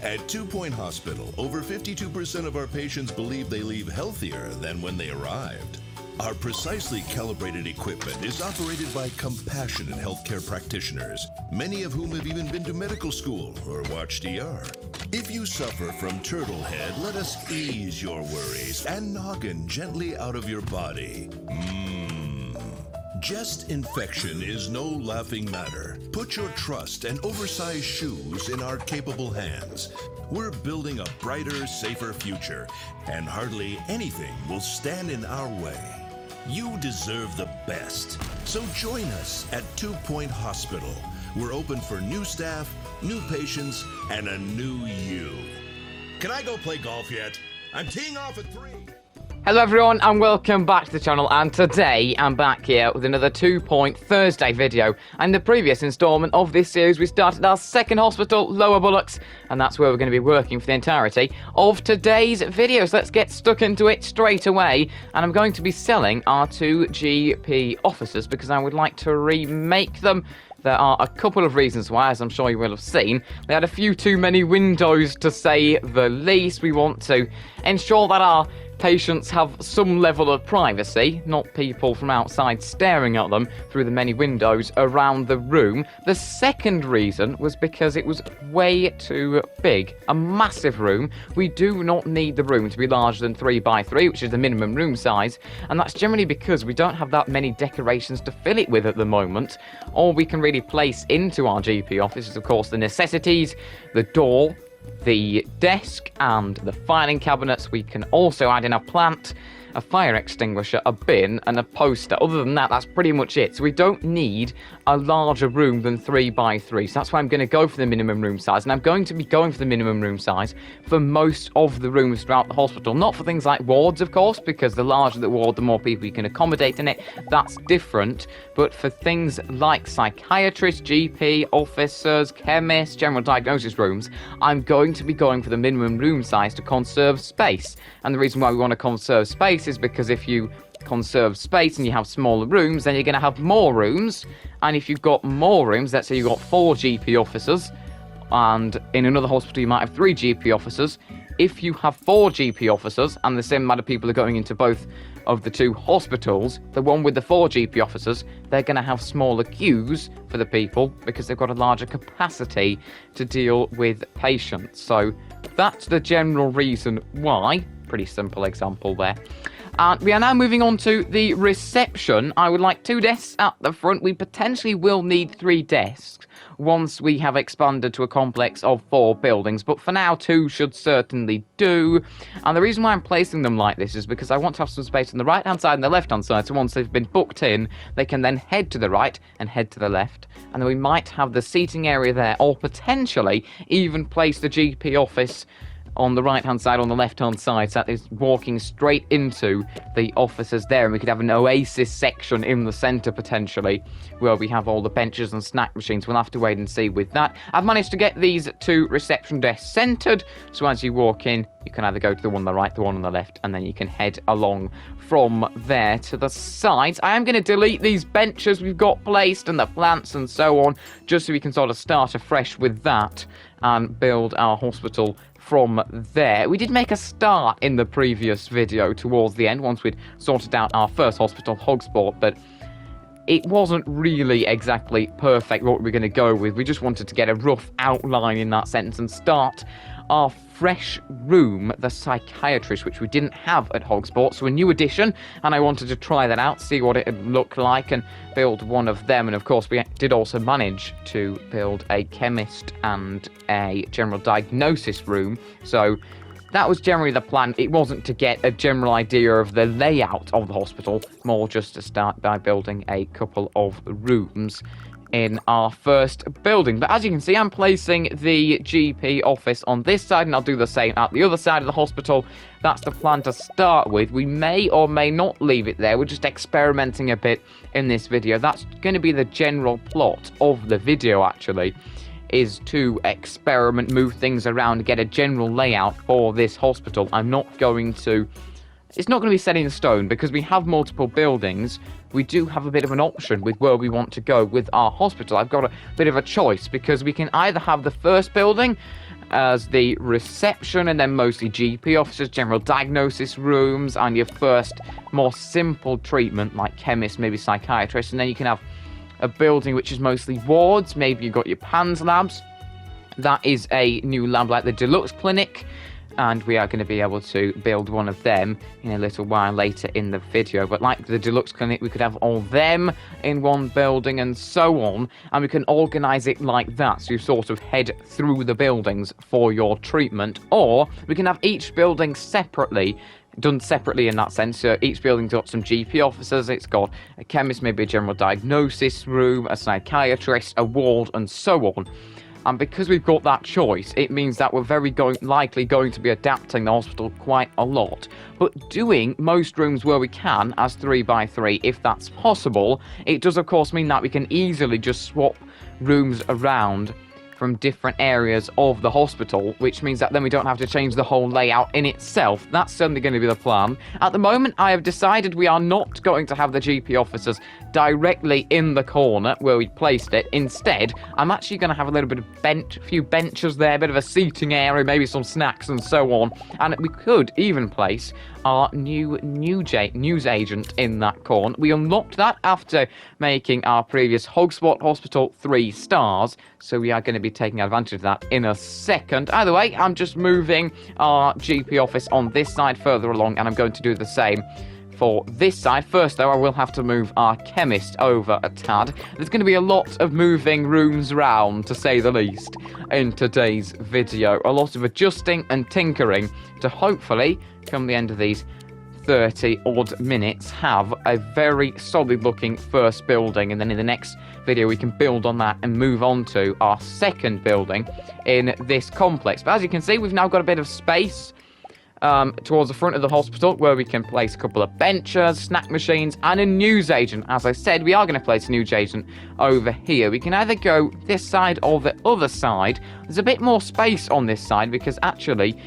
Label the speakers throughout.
Speaker 1: At 2 Point Hospital, over 52% of our patients believe they leave healthier than when they arrived. Our precisely calibrated equipment is operated by compassionate healthcare practitioners, many of whom have even been to medical school or watched ER. If you suffer from turtle head, let us ease your worries and noggin gently out of your body. Chest infection is no laughing matter. Put your trust and oversized shoes in our capable hands. We're building a brighter, safer future, and hardly anything will stand in our way. You deserve the best. So join us at 2 Point Hospital. We're open for new staff, new patients, and a new you. Can I go play golf yet? I'm teeing off at 3.
Speaker 2: Hello everyone and welcome back to the channel, and today I'm back here with another 2 Point Thursday video. And the previous instalment of this series we started our second hospital, Lower Bullocks, and that's where we're going to be working for the entirety of today's video. So let's get stuck into it straight away, and I'm going to be selling our 2 GP officers because I would like to remake them. There are a couple of reasons why, as I'm sure you will have seen. They had a few too many windows, to say the least. We want to ensure that our patients have some level of privacy, not people from outside staring at them through the many windows around the room. The second reason was because it was way too big. A massive room. We do not need the room to be larger than 3 by 3, which is the minimum room size, and that's generally because we don't have that many decorations to fill it with at the moment. All we can really place into our GP office is, of course, the necessities, the door, the desk, and the filing cabinets. We can also add in a plant, a fire extinguisher, a bin, and a poster. Other than that, that's pretty much it. So we don't need a larger room than 3 by 3. So that's why I'm going to go for the minimum room size. And I'm going to be going for the minimum room size for most of the rooms throughout the hospital. Not for things like wards, of course, because the larger the ward, the more people you can accommodate in it. That's different. But for things like psychiatrists, GP, officers, chemists, general diagnosis rooms, I'm going to be going for the minimum room size to conserve space. And the reason why we want to conserve space is because if you conserve space and you have smaller rooms, then you're going to have more rooms. And if you've got more rooms, let's say you've got 4 GP officers, and in another hospital you might have 3 GP officers. If you have 4 GP officers and the same amount of people are going into both of the 2 hospitals, the one with the 4 GP officers, they're going to have smaller queues for the people because they've got a larger capacity to deal with patients. So that's the general reason why. Pretty simple example there. And we are now moving on to the reception. I would like 2 desks at the front. We potentially will need 3 desks once we have expanded to a complex of 4 buildings, but for now 2 should certainly do. And the reason why I'm placing them like this is because I want to have some space on the right hand side and the left hand side, so once they've been booked in, they can then head to the right and head to the left, and then we might have the seating area there, or potentially even place the GP office on the right hand side, on the left hand side, so that is walking straight into the offices there, and we could have an oasis section in the centre potentially where we have all the benches and snack machines. We'll have to wait and see with that. I've managed to get these 2 reception desks centred, so as you walk in you can either go to the one on the right, the one on the left, and then you can head along from there to the sides. I am going to delete these benches we've got placed and the plants and so on, just so we can sort of start afresh with that and build our hospital from there. We did make a start in the previous video towards the end, once we'd sorted out our first hospital, Hogsport, but it wasn't really exactly perfect what we were going to go with. We just wanted to get a rough outline in that sentence and start our fresh room, the psychiatrist, which we didn't have at Hogsport, so a new addition, and I wanted to try that out, see what it would look like, and build one of them. And of course we did also manage to build a chemist and a general diagnosis room, so that was generally the plan. It wasn't to get a general idea of the layout of the hospital, more just to start by building a couple of rooms in our first building. But as you can see, I'm placing the GP office on this side, and I'll do the same at the other side of the hospital. That's the plan to start with. We may or may not leave it there. We're just experimenting a bit in this video. That's going to be the general plot of the video, actually, is to experiment, move things around, get a general layout for this hospital. I'm not going to... It's not going to be set in stone because we have multiple buildings. We do have a bit of an option with where we want to go with our hospital. I've got a bit of a choice because we can either have the first building as the reception, and then mostly GP offices, general diagnosis rooms, and your first more simple treatment like chemists, maybe psychiatrists. And then you can have a building which is mostly wards. Maybe you've got your PANS labs. That is a new lab like the Deluxe Clinic, and we are going to be able to build one of them in a little while later in the video. But like the Deluxe Clinic, we could have all them in one building and so on, and we can organise it like that, so you sort of head through the buildings for your treatment. Or we can have each building done separately in that sense. So each building's got some GP officers, it's got a chemist, maybe a general diagnosis room, a psychiatrist, a ward, and so on. And because we've got that choice, it means that we're very likely going to be adapting the hospital quite a lot. But doing most rooms where we can as 3x3, if that's possible, it does of course mean that we can easily just swap rooms around from different areas of the hospital, which means that then we don't have to change the whole layout in itself. That's certainly going to be the plan. At the moment, I have decided we are not going to have the GP officers directly in the corner where we placed it. Instead, I'm actually going to have a little bit of a few benches there, a bit of a seating area, maybe some snacks and so on. And we could even place our new news agent in that corner. We unlocked that after making our previous Hogspot Hospital 3 stars, so we are going to be taking advantage of that in a second. Either way, I'm just moving our GP office on this side further along, and I'm going to do the same for this side. First, though, I will have to move our chemist over a tad. There's going to be a lot of moving rooms around, to say the least, in today's video. A lot of adjusting and tinkering to hopefully, come the end of these 30-odd minutes, have a very solid-looking first building. And then in the next video, we can build on that and move on to our second building in this complex. But as you can see, we've now got a bit of space towards the front of the hospital where we can place a couple of benches, snack machines, and a news agent. As I said, we are going to place a news agent over here. We can either go this side or the other side. There's a bit more space on this side because actually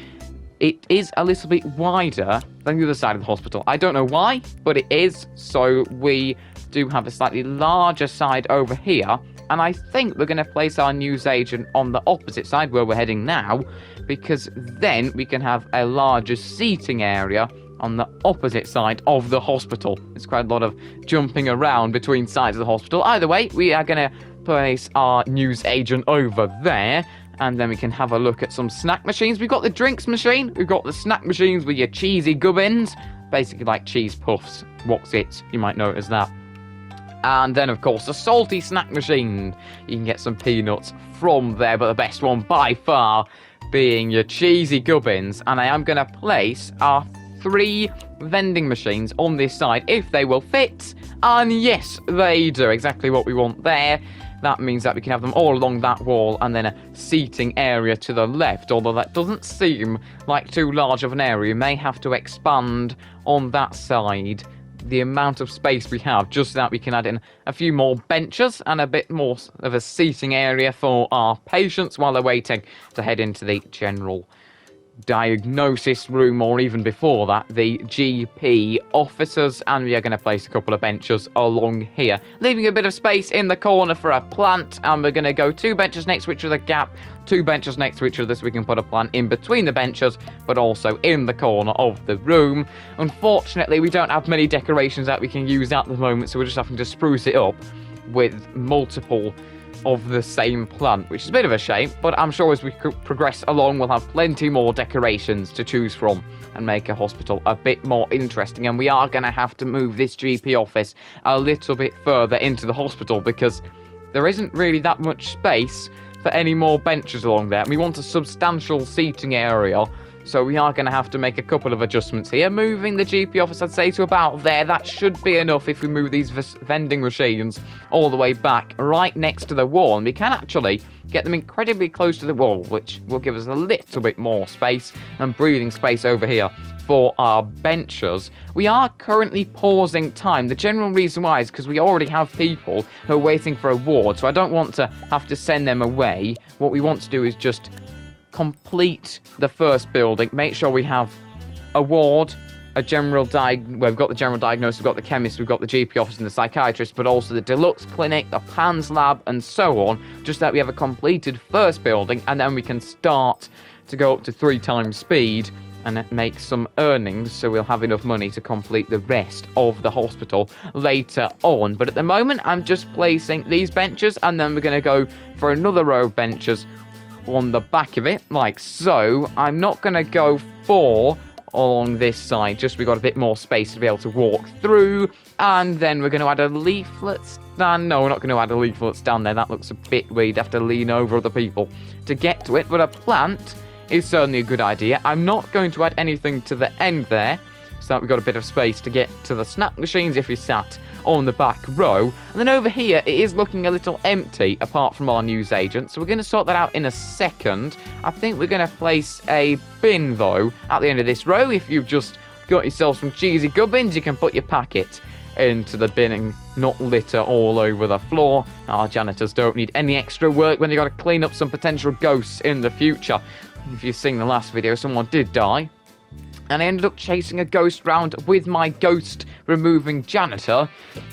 Speaker 2: it is a little bit wider than the other side of the hospital. I don't know why, but it is. So we do have a slightly larger side over here. And I think we're going to place our news agent on the opposite side where we're heading now, because then we can have a larger seating area on the opposite side of the hospital. There's quite a lot of jumping around between sides of the hospital. Either way, we are going to place our news agent over there, and then we can have a look at some snack machines. We've got the drinks machine, we've got the snack machines with your cheesy gubbins, basically like cheese puffs. What's it? You might know it as that. And then, of course, the salty snack machine. You can get some peanuts from there, but the best one by far being your cheesy gubbins. And I am going to place our 3 vending machines on this side, if they will fit. And yes, they do. Exactly what we want there. That means that we can have them all along that wall, and then a seating area to the left. Although that doesn't seem like too large of an area. You may have to expand on that side the amount of space we have, just so that we can add in a few more benches and a bit more of a seating area for our patients while they're waiting to head into the general diagnosis room, or even before that, the GP officers. And we are going to place a couple of benches along here, leaving a bit of space in the corner for a plant. And we're going to go 2 benches next to each other, gap, 2 benches next to each other, so we can put a plant in between the benches, but also in the corner of the room. Unfortunately, we don't have many decorations that we can use at the moment, so we're just having to spruce it up with multiple of the same plant, which is a bit of a shame, but I'm sure as we progress along, we'll have plenty more decorations to choose from and make a hospital a bit more interesting. And we are going to have to move this GP office a little bit further into the hospital because there isn't really that much space for any more benches along there. And we want a substantial seating area, so we are going to have to make a couple of adjustments here. Moving the GP office, I'd say, to about there. That should be enough if we move these vending machines all the way back right next to the wall. And we can actually get them incredibly close to the wall, which will give us a little bit more space and breathing space over here for our benches. We are currently pausing time. The general reason why is because we already have people who are waiting for a ward, so I don't want to have to send them away. What we want to do is just complete the first building, make sure we have a ward we've got the general diagnosis, we've got the chemist, we've got the GP office and the psychiatrist, but also the deluxe clinic, the PANS lab, and so on, just that we have a completed first building, and then we can start to go up to 3 times speed and make some earnings, so we'll have enough money to complete the rest of the hospital later on. But at the moment, I'm just placing these benches, and then we're going to go for another row of benches on the back of it, like so. I'm not going to go for along this side, just we got a bit more space to be able to walk through, and then we're going to add a leaflet stand. No, we're not going to add a leaflet stand there, that looks a bit weird. You'd have to lean over other people to get to it, but a plant is certainly a good idea. I'm not going to add anything to the end there, so that we've got a bit of space to get to the snack machines if you sat on the back row. And then over here, it is looking a little empty, apart from our newsagent, so we're going to sort that out in a second. I think we're going to place a bin, though, at the end of this row. If you've just got yourself some cheesy gubbins, you can put your packet into the bin and not litter all over the floor. Our janitors don't need any extra work when they've got to clean up some potential ghosts in the future. If you've seen the last video, someone did die, and I ended up chasing a ghost round with my ghost removing janitor,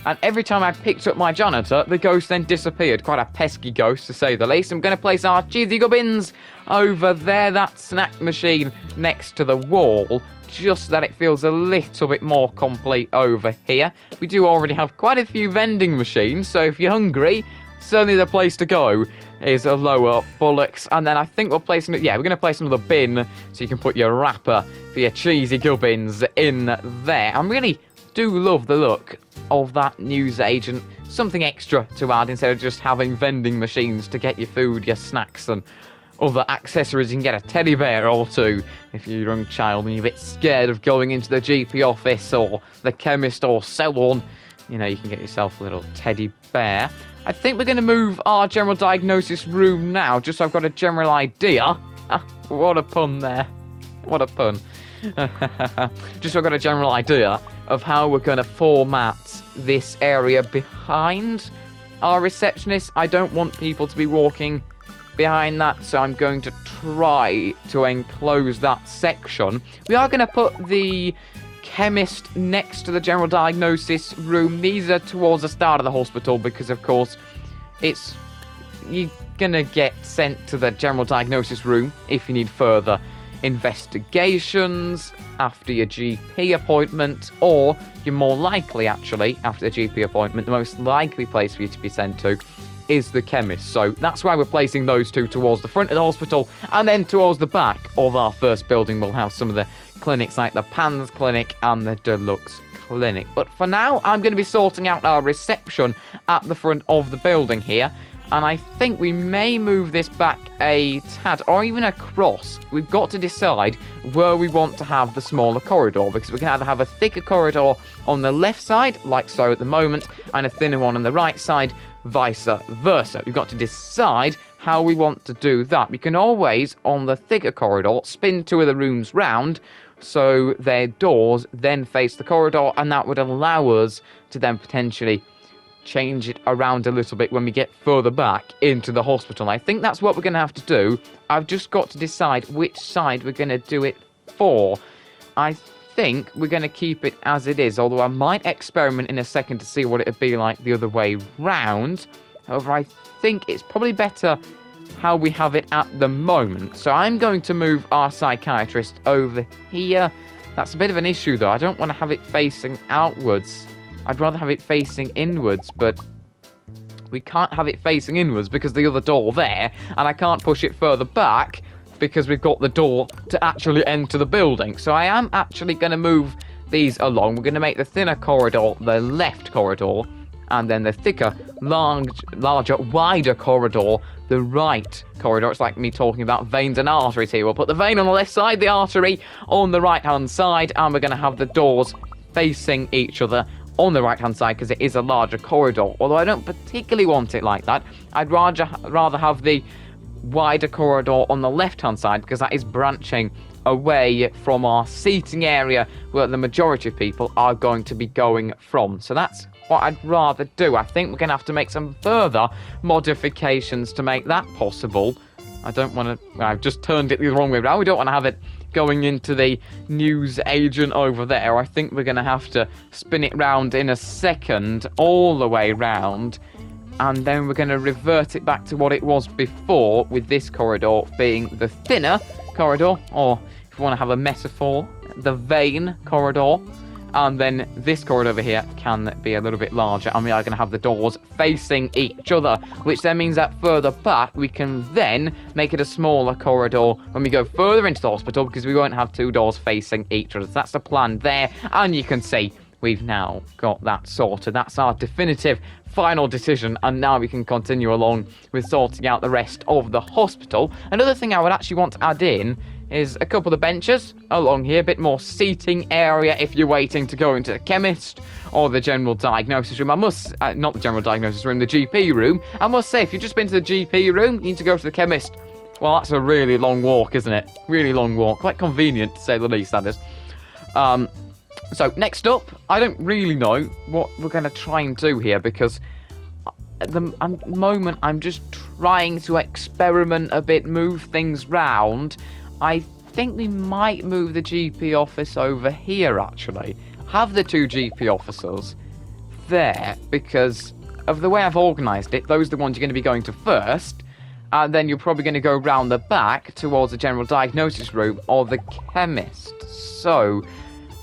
Speaker 2: and every time I picked up my janitor, the ghost then disappeared. Quite a pesky ghost, to say the least. I'm going to place our cheesy gubbins over there, that snack machine next to the wall, just so that it feels a little bit more complete over here. We do already have quite a few vending machines, so if you're hungry, certainly the place to go is a lower bullocks. And then I think we're going to place another bin so you can put your wrapper for your cheesy gubbins in there. I really do love the look of that newsagent. Something extra to add instead of just having vending machines to get your food, your snacks, and other accessories. You can get a teddy bear or two if you're a young child and you're a bit scared of going into the GP office or the chemist or so on. You know, you can get yourself a little teddy bear. I think we're going to move our general diagnosis room now, just so I've got a general idea. What a pun there. What a pun. Just so I've got a general idea of how we're going to format this area behind our receptionist. I don't want people to be walking behind that, so I'm going to try to enclose that section. We are going to put the chemist next to the general diagnosis room. These are towards the start of the hospital because, of course, you're gonna get sent to the general diagnosis room if you need further investigations after your GP appointment, or you're more likely, actually, after the GP appointment, the most likely place for you to be sent to is the chemist. So that's why we're placing those two towards the front of the hospital, and then towards the back of our first building we'll have some of the clinics like the PANS clinic and the deluxe clinic. But for now, I'm going to be sorting out our reception at the front of the building here, and I think we may move this back a tad or even across. We've got to decide where we want to have the smaller corridor, because we can either have a thicker corridor on the left side, like so at the moment, and a thinner one on the right side, vice versa. We've got to decide how we want to do that. We can always, on the thicker corridor, spin 2 of the rooms round so their doors then face the corridor, and that would allow us to then potentially change it around a little bit when we get further back into the hospital. I think that's what we're going to have to do. I've just got to decide which side we're going to do it for. I think we're going to keep it as it is, although I might experiment in a second to see what it would be like the other way round. However, I think it's probably better how we have it at the moment. So I'm going to move our psychiatrist over here. That's a bit of an issue, though. I don't want to have it facing outwards. I'd rather have it facing inwards, but we can't have it facing inwards because the other door there, and I can't push it further back because we've got the door to actually enter the building. So I am actually going to move these along. We're going to make the thinner corridor the left corridor, and then the thicker, larger, wider corridor the right corridor. It's like me talking about veins and arteries here. We'll put the vein on the left side, the artery on the right-hand side, and we're going to have the doors facing each other on the right-hand side because it is a larger corridor. Although I don't particularly want it like that. I'd rather have the wider corridor on the left-hand side because that is branching away from our seating area where the majority of people are going to be going from. So that's what I'd rather do. I think we're going to have to make some further modifications to make that possible, I don't want to... I've just turned it the wrong way around. We don't want to have it going into the news agent over there. I think we're going to have to spin it round in a second, all the way round, and then we're going to revert it back to what it was before, with this corridor being the thinner corridor, or if you want to have a metaphor, the vein corridor. And then this corridor over here can be a little bit larger, and we are going to have the doors facing each other, which then means that further back we can then make it a smaller corridor when we go further into the hospital, because we won't have two doors facing each other. So that's the plan there, and you can see we've now got that sorted. That's our definitive final decision, and now we can continue along with sorting out the rest of the hospital. Another thing I would actually want to add in is a couple of benches along here, a bit more seating area if you're waiting to go into the chemist or the general diagnosis room. I must, not the general diagnosis room, the GP room. I must say, if you've just been to the GP room, you need to go to the chemist. Well, that's a really long walk, isn't it? Really long walk. Quite convenient, to say the least, that is. So, next up, I don't really know what we're going to try and do here, because at the moment, I'm just trying to experiment a bit, move things round. I think we might move the GP office over here, actually. Have the two GP officers there, because of the way I've organised it, those are the ones you're going to be going to first, and then you're probably going to go round the back towards the general diagnosis room or the chemist. So,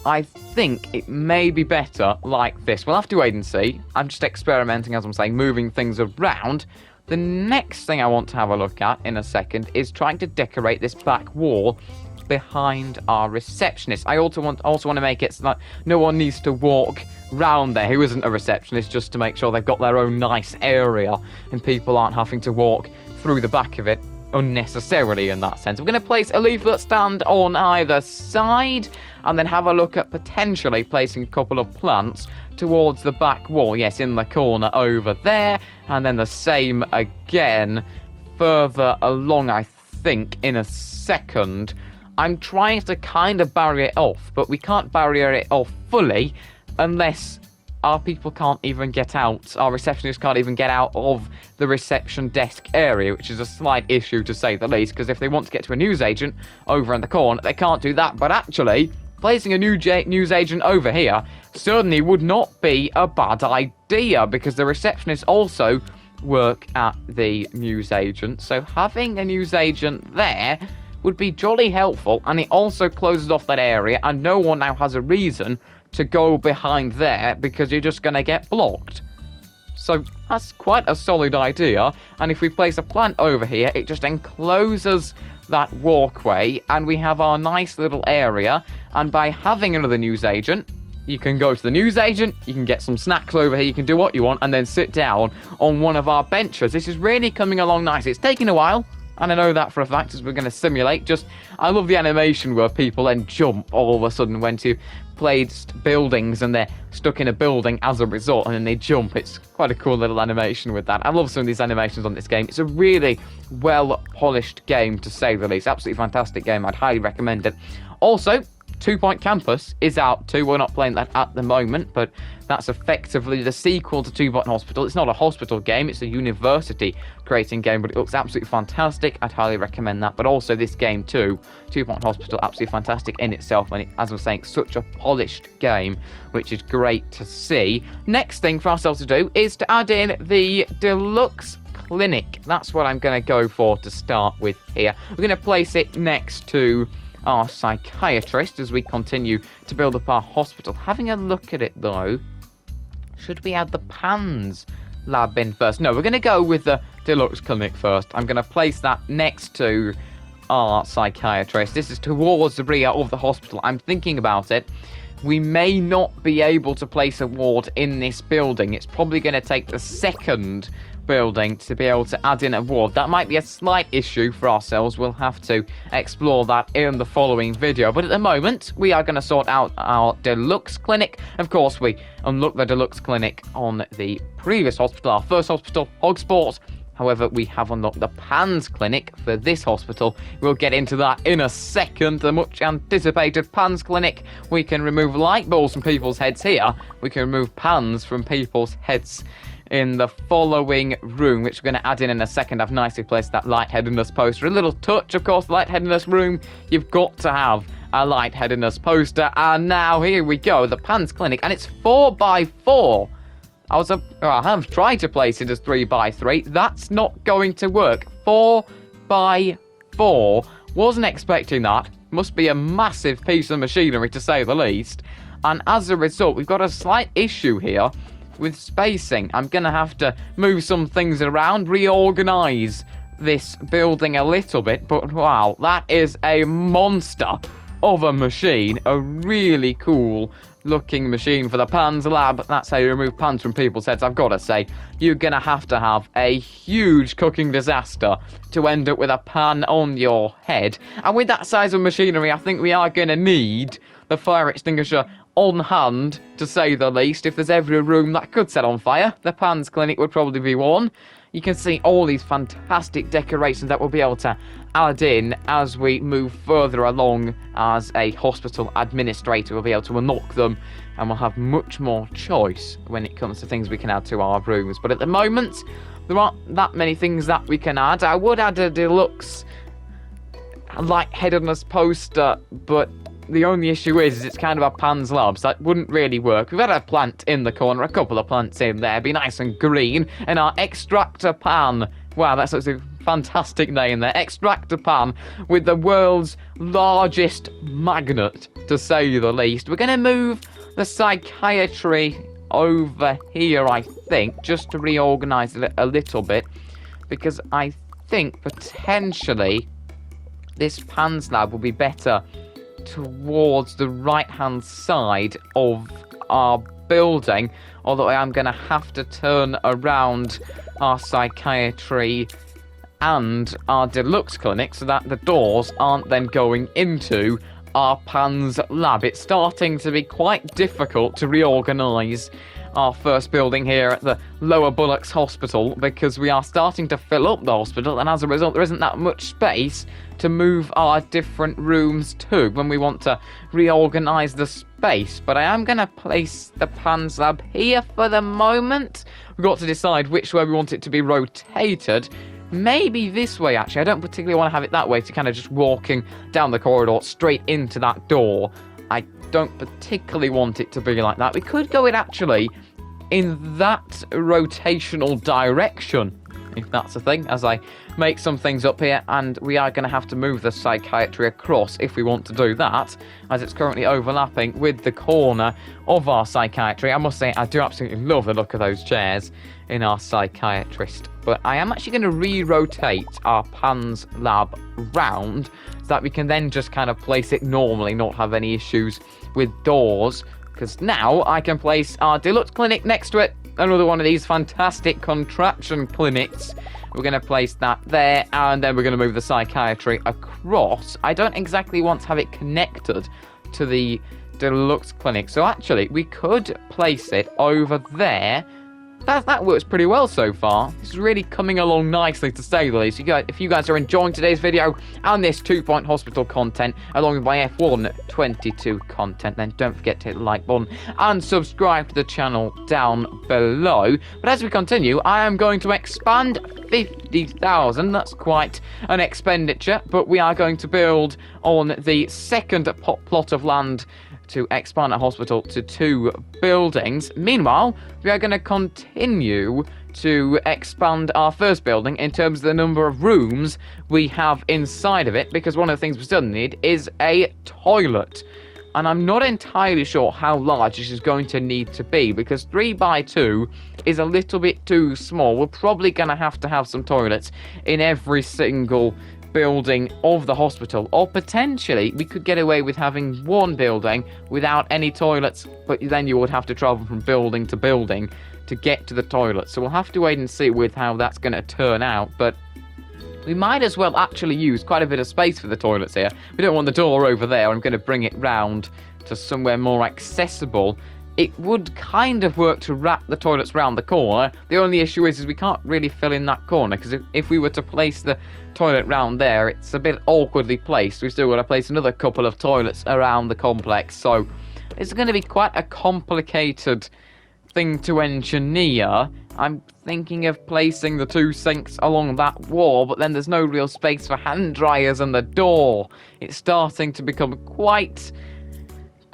Speaker 2: I think it may be better like this. We'll have to wait and see. I'm just experimenting, as I'm saying, moving things around. The next thing I want to have a look at in a second is trying to decorate this back wall behind our receptionist. I also want to make it so that no one needs to walk round there who isn't a receptionist, just to make sure they've got their own nice area and people aren't having to walk through the back of it unnecessarily in that sense. We're going to place a leaflet stand on either side and then have a look at potentially placing a couple of plants towards the back wall. Yes, in the corner over there, and then the same again further along, I think, in a second. I'm trying to kind of barrier it off, but we can't barrier it off fully unless our people can't even get out. Our receptionists can't even get out of the reception desk area, which is a slight issue to say the least, because if they want to get to a newsagent over in the corner, they can't do that. But actually, placing a newsagent over here certainly would not be a bad idea, because the receptionists also work at the newsagent. So having a newsagent there would be jolly helpful, and it also closes off that area, and no one now has a reason to go behind there, because you're just going to get blocked. So that's quite a solid idea, and if we place a plant over here, it just encloses that walkway, and we have our nice little area. And by having another newsagent, you can go to the newsagent, you can get some snacks over here, you can do what you want, and then sit down on one of our benches. This is really coming along nice. It's taking a while, and I know that for a fact, as we're going to simulate. I love the animation where people then jump all of a sudden when you played buildings and they're stuck in a building as a result, and then they jump. It's quite a cool little animation with that. I love some of these animations on this game. It's a really well-polished game, to say the least. Absolutely fantastic game. I'd highly recommend it. Also, 2 Point Campus is out too. We're not playing that at the moment, but that's effectively the sequel to 2 Point Hospital. It's not a hospital game, it's a university creating game, but it looks absolutely fantastic. I'd highly recommend that. But also this game too, 2 Point Hospital, absolutely fantastic in itself, and as I was saying, such a polished game, which is great to see. Next thing for ourselves to do is to add in the deluxe clinic. That's what I'm going to go for to start with here. We're going to place it next to our psychiatrist as we continue to build up our hospital. Having a look at it though, should we add the PANS lab in first? No, we're going to go with the deluxe clinic first. I'm going to place that next to our psychiatrist. This is towards the rear of the hospital. I'm thinking about it. We may not be able to place a ward in this building. It's probably going to take the second building to be able to add in a ward. That might be a slight issue for ourselves. We'll have to explore that in the following video. But at the moment, we are going to sort out our deluxe clinic. Of course, we unlocked the deluxe clinic on the previous hospital, our first hospital, Hogsport. However, we have unlocked the PANS clinic for this hospital. We'll get into that in a second. The much anticipated PANS clinic. We can remove light bulbs from people's heads here. We can remove PANS from people's heads in the following room, which we're going to add in a second. I've nicely placed that lightheadedness poster. A little touch, of course, lightheadedness room. You've got to have a lightheadedness poster. And now here we go, the PANS Clinic, and it's 4x4. I have tried to place it as 3x3. That's not going to work. 4x4. Wasn't expecting that. Must be a massive piece of machinery, to say the least. And as a result, we've got a slight issue here with spacing. I'm going to have to move some things around, reorganize this building a little bit. But wow, that is a monster of a machine. A really cool looking machine for the PANS lab. That's how you remove pans from people's heads. I've got to say, you're going to have a huge cooking disaster to end up with a pan on your head. And with that size of machinery, I think we are going to need the fire extinguisher on hand, to say the least. If there's ever a room that could set on fire, the PANS Clinic would probably be one. You can see all these fantastic decorations that we'll be able to add in as we move further along as a hospital administrator. We'll be able to unlock them, and we'll have much more choice when it comes to things we can add to our rooms. But at the moment, there aren't that many things that we can add. I would add a deluxe lightheadedness poster, but the only issue is it's kind of a PANS lab, so that wouldn't really work. We've got a plant in the corner, a couple of plants in there, be nice and green, and our extractor pan. Wow, that's a fantastic name there. Extractor pan with the world's largest magnet, to say the least. We're going to move the psychiatry over here, I think, just to reorganize it a little bit, because I think potentially this PANS lab will be better towards the right-hand side of our building, although I am going to have to turn around our psychiatry and our deluxe clinic so that the doors aren't then going into our PANS lab. It's starting to be quite difficult to reorganise our first building here at the Lower Bullocks Hospital, because we are starting to fill up the hospital, and as a result there isn't that much space to move our different rooms to when we want to reorganise the space. But I am going to place the PANS lab here for the moment. We've got to decide which way we want it to be rotated. Maybe this way, actually. I don't particularly want to have it that way, to kind of just walking down the corridor straight into that door. I don't particularly want it to be like that. We could go it actually in that rotational direction, if that's a thing, as I make some things up here, and we are going to have to move the psychiatry across if we want to do that, as it's currently overlapping with the corner of our psychiatry. I must say, I do absolutely love the look of those chairs in our psychiatrist, but I am actually going to re-rotate our PANS lab round so that we can then just kind of place it normally, not have any issues with doors, because now I can place our deluxe clinic next to it, another one of these fantastic contraption clinics. We're going to place that there, and then we're going to move the psychiatry across. I don't exactly want to have it connected to the deluxe clinic, so actually we could place it over there. That works pretty well so far. It's really coming along nicely, to say the least. If you guys are enjoying today's video and this 2-point hospital content, along with my F122 content, then don't forget to hit the like button and subscribe to the channel down below. But as we continue, I am going to expand 50,000. That's quite an expenditure, but we are going to build on the second plot of land to expand a hospital to 2 buildings. Meanwhile, we are going to continue to expand our first building in terms of the number of rooms we have inside of it, because one of the things we still need is a toilet. And I'm not entirely sure how large this is going to need to be, because 3x2 is a little bit too small. We're probably going to have some toilets in every single building of the hospital, or potentially we could get away with having one building without any toilets, but then you would have to travel from building to building to get to the toilet. So we'll have to wait and see with how that's going to turn out, but we might as well actually use quite a bit of space for the toilets here. We don't want the door over there. I'm going to bring it round to somewhere more accessible. It would kind of work to wrap the toilets round the corner. The only issue is we can't really fill in that corner, because if we were to place the toilet round there, it's a bit awkwardly placed. We've still got to place another couple of toilets around the complex, so it's going to be quite a complicated thing to engineer. I'm thinking of placing the 2 sinks along that wall, but then there's no real space for hand dryers and the door. It's starting to become quite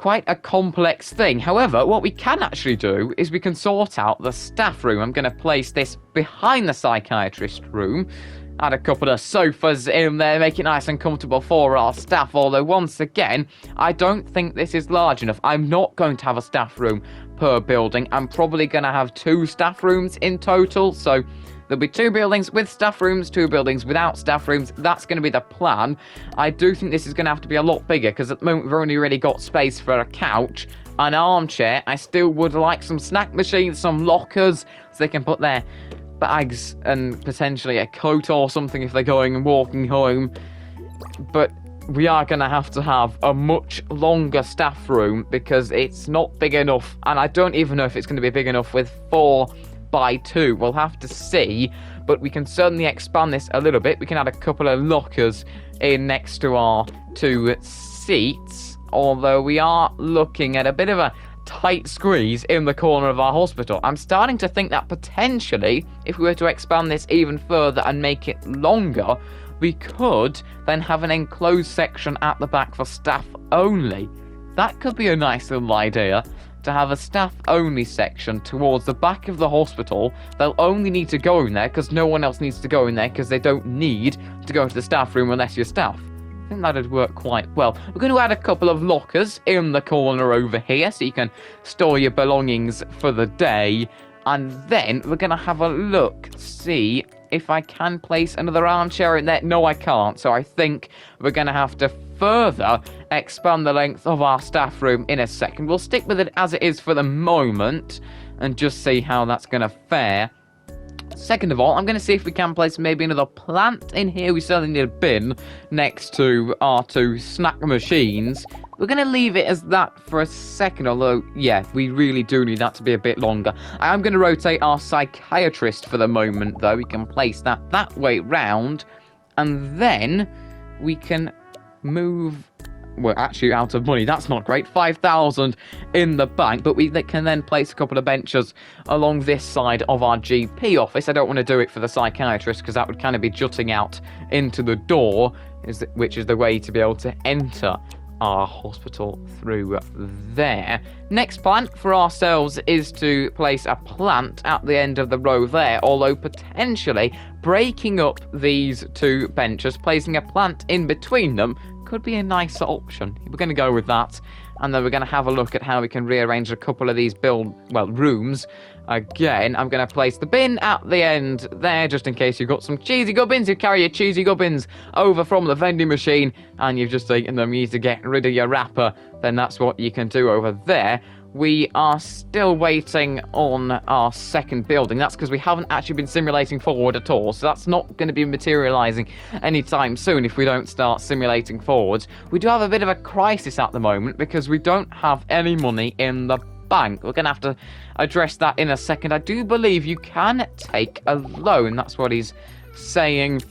Speaker 2: a complex thing. However, what we can actually do is we can sort out the staff room. I'm going to place this behind the psychiatrist room. Add a couple of sofas in there, make it nice and comfortable for our staff. Although, once again, I don't think this is large enough. I'm not going to have a staff room per building. I'm probably going to have 2 staff rooms in total. So there'll be 2 buildings with staff rooms, 2 buildings without staff rooms. That's going to be the plan. I do think this is going to have to be a lot bigger, because at the moment we've only really got space for a couch, an armchair. I still would like some snack machines, some lockers, so they can put their bags and potentially a coat or something if they're going and walking home. But we are going to have a much longer staff room, because it's not big enough, and I don't even know if it's going to be big enough with 4x2. We'll have to see, but we can certainly expand this a little bit. We can add a couple of lockers in next to our 2 seats, although we are looking at a bit of a tight squeeze in the corner of our hospital. I'm starting to think that potentially, if we were to expand this even further and make it longer, we could then have an enclosed section at the back for staff only. That could be a nice little idea, to have a staff only section towards the back of the hospital. They'll only need to go in there because no one else needs to go in there, because they don't need to go to the staff room unless you're staff. I think that'd work quite well. We're going to add a couple of lockers in the corner over here, so you can store your belongings for the day. And then we're going to have a look, see if I can place another armchair in there. No, I can't. So I think we're going to have to further expand the length of our staff room in a second. We'll stick with it as it is for the moment and just see how that's going to fare. Second of all, I'm going to see if we can place maybe another plant in here. We certainly need a bin next to our 2 snack machines. We're going to leave it as that for a second, although, yeah, we really do need that to be a bit longer. I am going to rotate our psychiatrist for the moment, though. We can place that way round, and then we can move. We're actually out of money. That's not great. 5,000 in the bank, but we can then place a couple of benches along this side of our GP office. I don't want to do it for the psychiatrist, because that would kind of be jutting out into the door, which is the way to be able to enter our hospital through there. Next plan for ourselves is to place a plant at the end of the row there, although potentially breaking up these 2 benches, placing a plant in between them, could be a nicer option. We're going to go with that, and then we're going to have a look at how we can rearrange a couple of these rooms. Again, I'm going to place the bin at the end there, just in case you've got some cheesy gubbins. You carry your cheesy gubbins over from the vending machine and you've just eaten them, you need to get rid of your wrapper, then that's what you can do over there. We are still waiting on our second building. That's because we haven't actually been simulating forward at all, so that's not going to be materialising anytime soon if we don't start simulating forwards. We do have a bit of a crisis at the moment, because we don't have any money in the bank. We're going to have to address that in a second. I do believe you can take a loan. That's what he's saying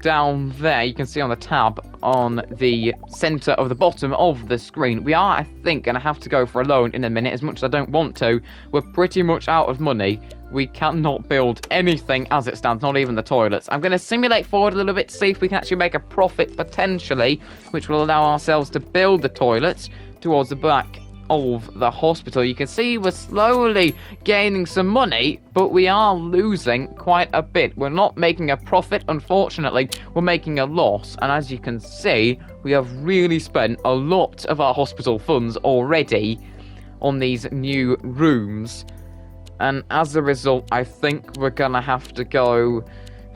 Speaker 2: down there. You can see on the tab on the centre of the bottom of the screen. We are, I think, going to have to go for a loan in a minute. As much as I don't want to, we're pretty much out of money. We cannot build anything as it stands, not even the toilets. I'm going to simulate forward a little bit to see if we can actually make a profit potentially, which will allow ourselves to build the toilets towards the back of the hospital. You can see we're slowly gaining some money, but we are losing quite a bit. We're not making a profit, unfortunately. We're making a loss, and as you can see, we have really spent a lot of our hospital funds already on these new rooms, and as a result, I think we're gonna have to go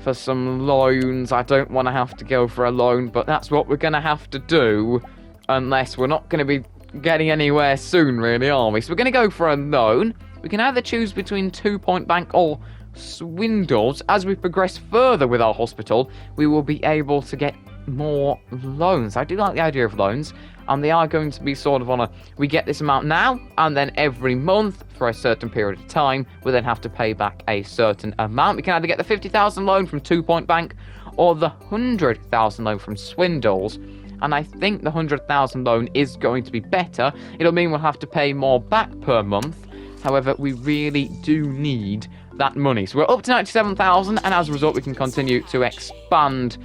Speaker 2: for some loans. I don't want to have to go for a loan, but that's what we're gonna have to do, unless we're not going to be getting anywhere soon, really, are we? So we're going to go for a loan. We can either choose between 2 Point Bank or Swindols. As we progress further with our hospital, we will be able to get more loans. I do like the idea of loans, and they are going to be sort of on we get this amount now, and then every month for a certain period of time, we then have to pay back a certain amount. We can either get the 50,000 loan from 2 Point Bank or the 100,000 loan from Swindols. And I think the 100,000 loan is going to be better. It'll mean we'll have to pay more back per month. However, we really do need that money. So we're up to 97,000, and as a result, we can continue to expand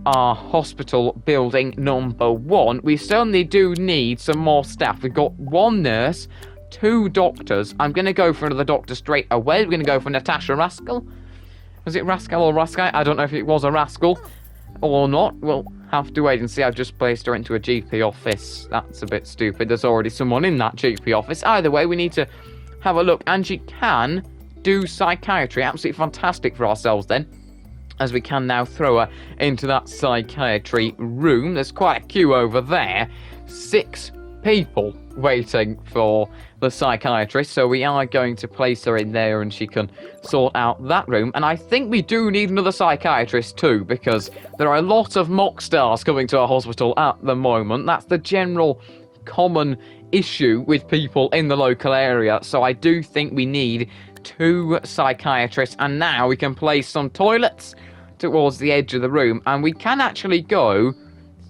Speaker 2: our hospital building number 1. We certainly do need some more staff. We've got 1 nurse, 2 doctors. I'm going to go for another doctor straight away. We're going to go for Natasha Raskell. Was it Raskell or Raskai? I don't know if it was a Raskell or not. We'll have to wait and see. I've just placed her into a GP office. That's a bit stupid. There's already someone in that GP office. Either way, we need to have a look. And she can do psychiatry. Absolutely fantastic for ourselves then, as we can now throw her into that psychiatry room. There's quite a queue over there. 6 people waiting for the psychiatrist, so we are going to place her in there and she can sort out that room. And I think we do need another psychiatrist too, because there are a lot of mock stars coming to our hospital at the moment. That's the general common issue with people in the local area, so I do think we need 2 psychiatrists. And now we can place some toilets towards the edge of the room, and we can actually go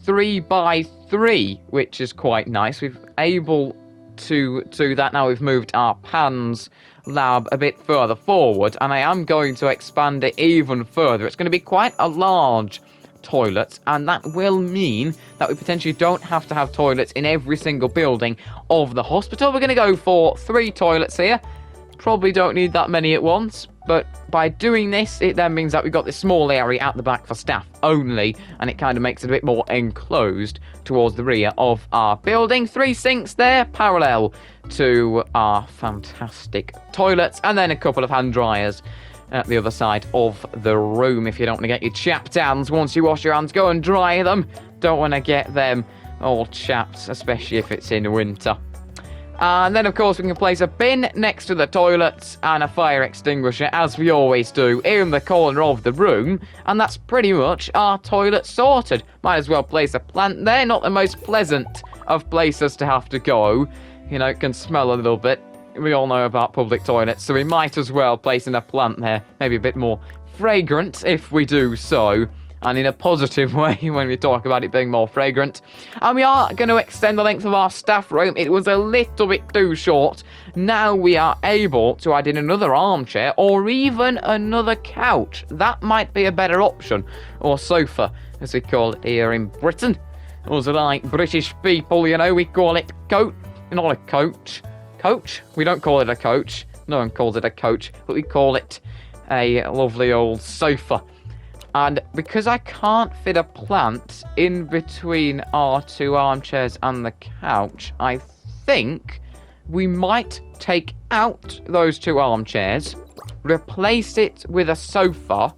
Speaker 2: 3 by 3, which is quite nice. We've able to do that now. We've moved our PANS lab a bit further forward, and I am going to expand it even further. It's going to be quite a large toilet, and that will mean that we potentially don't have to have toilets in every single building of the hospital. We're going to go for 3 toilets here. Probably don't need that many at once, but by doing this, it then means that we've got this small area at the back for staff only, and it kind of makes it a bit more enclosed towards the rear of our building. 3 sinks there, parallel to our fantastic toilets, and then a couple of hand dryers at the other side of the room. If you don't want to get your chapped hands once you wash your hands, go and dry them. Don't want to get them all chapped, especially if it's in winter. And then, of course, we can place a bin next to the toilets and a fire extinguisher, as we always do, in the corner of the room. And that's pretty much our toilet sorted. Might as well place a plant there. Not the most pleasant of places to have to go. You know, it can smell a little bit. We all know about public toilets, so we might as well place in a plant there. Maybe a bit more fragrant if we do so. And in a positive way when we talk about it being more fragrant. And we are going to extend the length of our staff room. It was a little bit too short. Now we are able to add in another armchair or even another couch. That might be a better option. Or sofa, as we call it here in Britain. Us like British people, you know, we call it coat, not a coach. Coach? We don't call it a coach. No one calls it a coach, but we call it a lovely old sofa. And because I can't fit a plant in between our 2 armchairs and the couch, I think we might take out those 2 armchairs, replace it with a sofa,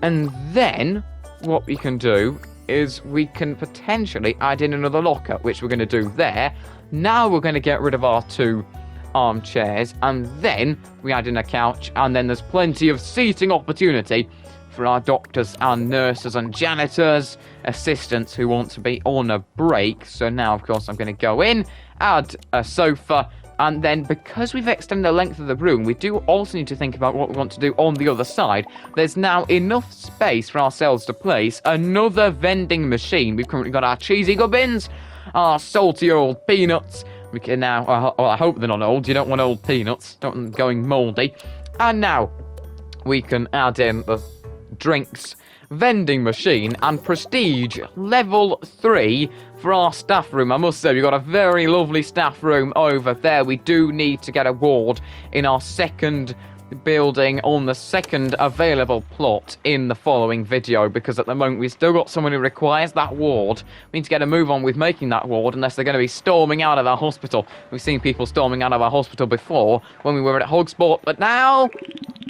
Speaker 2: and then what we can do is we can potentially add in another locker, which we're going to do there. Now we're going to get rid of our 2 armchairs, and then we add in a couch, and then there's plenty of seating opportunity for our doctors and nurses and janitors, assistants who want to be on a break. So now, of course, I'm going to go in, add a sofa, and then because we've extended the length of the room, we do also need to think about what we want to do on the other side. There's now enough space for ourselves to place another vending machine. We've currently got our cheesy gubbins, our salty old peanuts. We can now, well, I hope they're not old. You don't want old peanuts, don't want them going mouldy. And now we can add in the drinks vending machine and prestige level 3 for our staff room. I must say, we've got a very lovely staff room over there. We do need to get a ward in our second building on the second available plot in the following video, because at the moment we've still got someone who requires that ward. We need to get a move on with making that ward, unless they're going to be storming out of our hospital. We've seen people storming out of our hospital before when we were at Hogsport, but now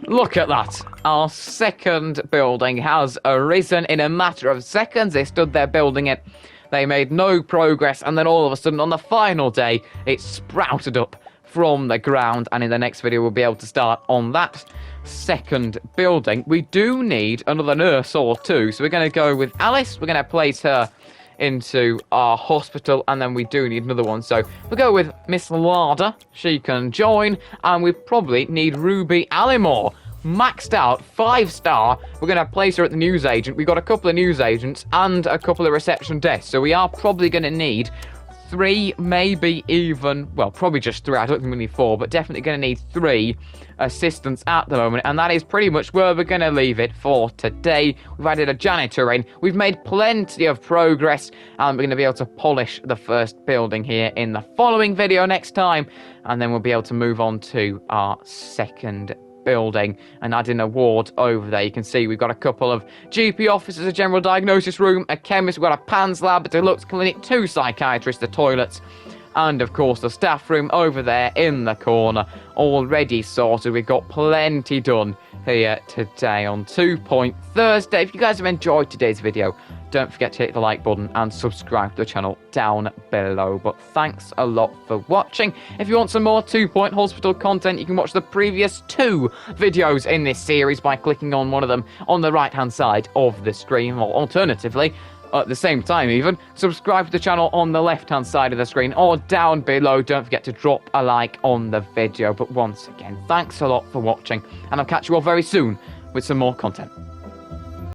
Speaker 2: look at that. Our second building has arisen in a matter of seconds. They stood there building it. They made no progress, and then all of a sudden on the final day it sprouted up from the ground, and in the next video we'll be able to start on that second building. We do need another nurse or 2, so we're going to go with Alice. We're going to place her into our hospital, and then we do need another one, so we'll go with Miss Lada. She can join, and we probably need Ruby Allimore. Maxed out, 5-star. We're going to place her at the newsagent. We've got a couple of newsagents and a couple of reception desks, so we are probably going to need 3, maybe even, well, probably just 3. I don't think we need 4, but definitely going to need 3 assistants at the moment. And that is pretty much where we're going to leave it for today. We've added a janitor in. We've made plenty of progress. And we're going to be able to polish the first building here in the following video next time. And then we'll be able to move on to our second building and add in a ward over there. You can see we've got a couple of GP offices, a general diagnosis room, a chemist, we've got a PANS lab, a deluxe clinic, 2 psychiatrists, the toilets, and of course the staff room over there in the corner, already sorted. We've got plenty done here today on 2 Point Thursday. If you guys have enjoyed today's video, don't forget to hit the like button and subscribe to the channel down below. But thanks a lot for watching. If you want some more 2 Point Hospital content, you can watch the previous 2 videos in this series by clicking on one of them on the right hand side of the screen, or alternatively, at the same time even, subscribe to the channel on the left hand side of the screen or down below. Don't forget to drop a like on the video. But once again, thanks a lot for watching, and I'll catch you all very soon with some more content.